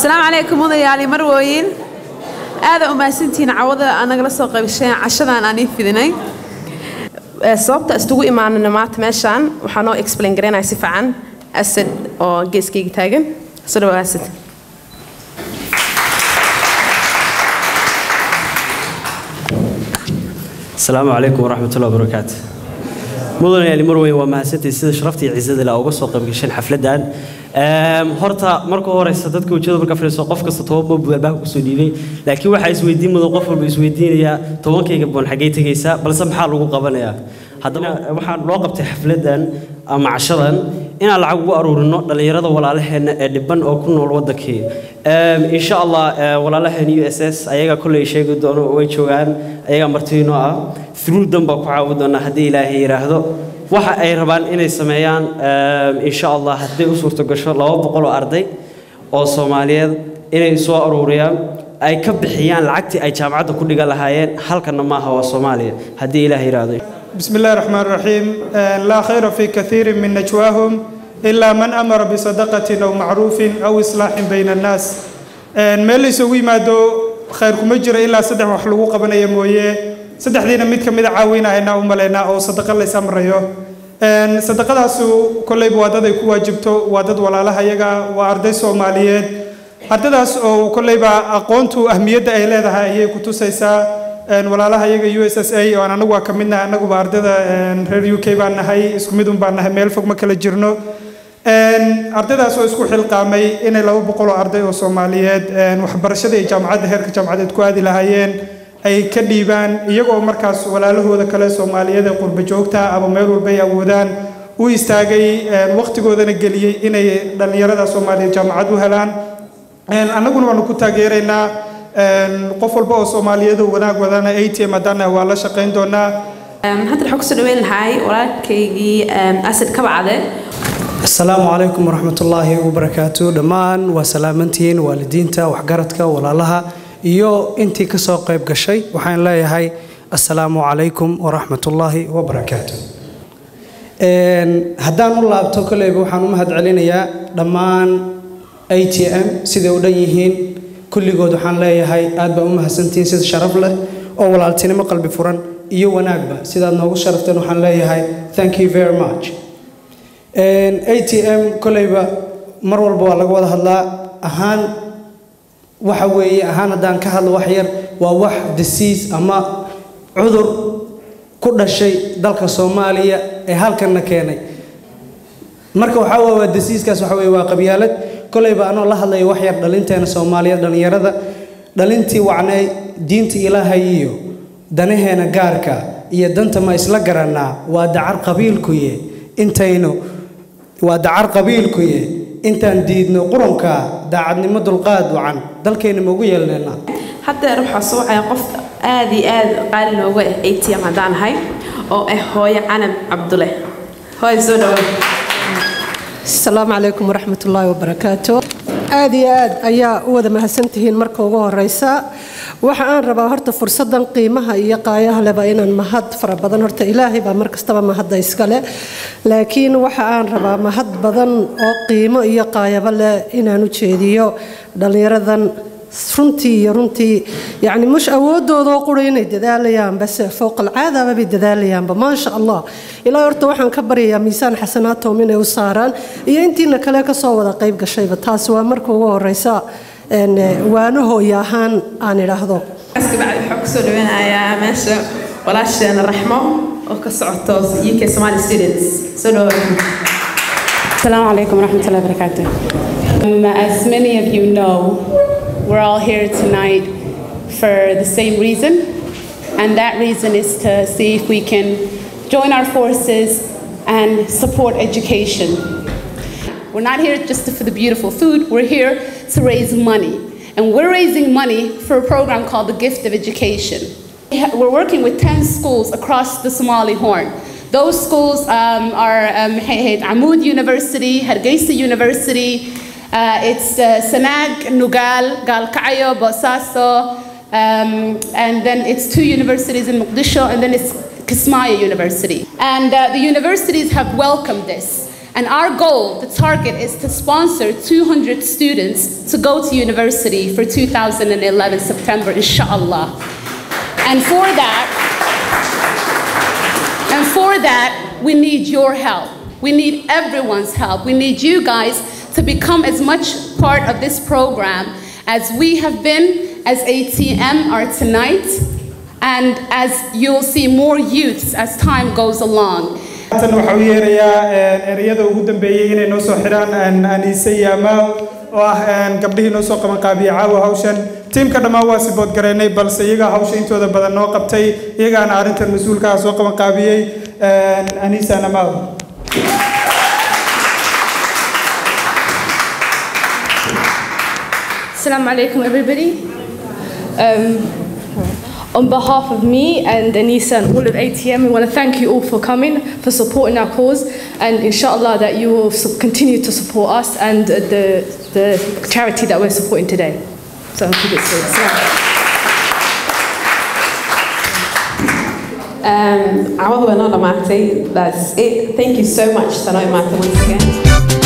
السلام عليكم مضيالي مروين هذا أماسنتين عوضة أنا جلست قبشين عشان أنا في ذني صوبت أستوي معنا نمات ماشان وحنو إكسبلين جرين عسيف عن أسد أو جيس كي تاجن صدوا أسد. السلام عليكم ورحمة الله وبركاته. مضيالي مروين وماسنتي سيد شرفتي عزة الله وقصة قبشين حفلة دان. horta marka horeysa dadka wajada marka fariiso qof kasta toban baa ku soo dhiibay laakiin waxa isweydiin mudan qof walba isweydiinaya tobankayga boon xagee tagaysa balse maxaa lagu qabanayaa haddana waxaan loo qabtay xafladan ama cashadan inaan lacag ugu aruurino dhalinyarada walaalaheena ee dhiban oo ku nool wadankii insha Allah walaalaheena USS ayaga kulay sheegi doono way joogaan ayaga martiino ah through dan baa ku caawin doona hadii Ilaahay yiraahdo waxa ay rabaan inay sameeyaan insha Allah hadii u suurto gasho 200 arday oo Soomaaliyeed inay soo aruuriyaan ay ka bixiyaan lacagtii ay jaamacadda ku dhiga lahaayeen halkana ma aha waa Soomaaliya hadii Ilaahay yiraahdo bismillaahir rahmaanir rahiim la khayra fi kathirin min najwaahum illa man amara bi sadaqatin aw ma'rufin aw islahin bayna an-nas meel isugu yimaado khayr kuma jiro illa saddex wax lagu qabanayo mooyee saddexdiina mid kamid ah caawinayna u maleynaa oo sadaqa la samrayo sadaqadaas kulay waadada ay ku waajibto waadad walaalaha iyaga waa arday Soomaaliyeed ardaydaas oo kulay ba aqoontu ahmiyada ay leedahay ay ku tusaysaa walaalaha iyaga USSA oo anagu waa kamidna anagu ba ardayda reer UK baan nahay isku mid baan nahay meel fog ma kala jirno ardaydaas oo isku xilqaamay in 200 arday oo Soomaaliyeed waxbarashada ee jaamacadda heerka jaamacadeed ku aadi lahaayeen ay ka dhiibaan iyagoo markaas walaalahooda kale Soomaaliyeed ee qurba joogta ama meel walba ay awoodaan u istaagay waqtigoodana galiyay inay dhalinyarada Soomaaliyeed jaamacad u helaan anaguna waanu ku taageeraynaa qof walba oo Soomaaliyeed wanaag wadana ATM hadana waa la shaqeyn doonaa hadda waxa ku soo dhaweyn lahay walaalkaygii asad ka bacde السلام عليكم ورحمة الله وبركاته دمان وسلامتين والدينتا وحجرتك ولا لها iyo intii ka soo qayb gashay waxaan leeyahay assalaamu calaykum waraxmat ullaahi wabarakaatuh haddaan u laabto koleyba waxaan u mahad celinayaa dhammaan ATM sida u dhan yihiin kulligood waxaan leeyahay aad baa u mahadsantihiin sida sharaf leh oo walaaltinimo qalbi furan iyo wanaagba sidaad noogu sharafteen waxaan leeyahay thank you very much ATM koleyba mar walba waa laga wada hadlaa ahaan waxa weeye ahaan hadaan ka hadlo wax yar waa wax disease ama cudur ku dhashay dalka Soomaaliya ee halkan keenay marka waxa waa disease kaas waxa weeye waa qabyaalad koleyba anoo la hadlayo wax yar dhalinteena Soomaaliya dhalinyarada dhalintii wacnay diinta Ilaahay iyo danaheena gaarka iyo danta ma isla garanaa waa dacar qabiilkuye intayno waa dacar qabiilkuye intaan diidno quranka daacadnimo dulqaad wacan dalkeena ma ugu yeelnaa hadda ruuxa soo ay qof aadi qaali nooga ATM hadaan hay oo hooyo Canab Cabdulle hooyo soo dhawaad السلام عليكم ورحمة الله وبركاته aad ayaa wada mahadsantihiin marka ugu horeysa waxa aan rabaa horta fursadan qiimaha iyo qaayaha leba inaan mahad fara badan horta Ilaahay baa markastaba mahad iskale laakiin waxa aan rabaa mahad badan oo qiimo iyo qaayaba leh inaan u jeediyo dhalinyaradan runtii يعني مش awoodooda qurayna dadaalayaan bas fوق العاده bay dadaalayaan ma sha Allah ilaa horta waxaan ka bariyaa miisaan xasanaadtooda inay u saaraan iyo intiina kale ka soo wada qayb gashayba taas waa marka ugu horeysa waana hooyahan aan iraahdo aska bacdi waxa ku soo dhaweenayaa meesha walaasheen raxmo oo ka socoto UK Somali students soo dhawaad Assalamu alaykum wa rahmatullahi wa barakatuh as many of you know we're all here tonight for the same reason, and that reason is to see if we can join our forces and support education. We're not here just for the beautiful food, we're here to raise money. And we're raising money for a program called the Gift of Education. We're working with 10 schools across the Somali Horn. Those schools are Amoud University, Hargeisa University, it's Sanag, Nugal, Galkayo, Bosaso, and then it's 2 universities in Mogadishu, and then it's Kismaya University. And the universities have welcomed this. And our goal, the target, is to sponsor 200 students to go to university for 2011 September, inshallah. And for that, we need your help. We need everyone's help. We need you guys to become as much part of this program as we have been, as ATM are tonight, and as you'll see more youths as time goes along. waxaa u yeerayaa ereyada ugu dambeeyay inay noo soo xiraan Anise Yamal oo ah gabdhihii noo soo qaban qaabiyay caawa hawshan tiimka dhammaan waa sibood gareynay balse iyaga hawsha intooda badan noo qabtay iyagaana arrintan mas'uulka ah soo qaban qaabiyay Anise Yamal. Assalamu alaikum everybody. On behalf of me and Anisa and all of ATM, we want to thank you all for coming, for supporting our cause, and inshallah that you will continue to support us and the charity that we're supporting today. So I'll keep it straight. That's it. Thank you so much, Sanoy Mata, once again.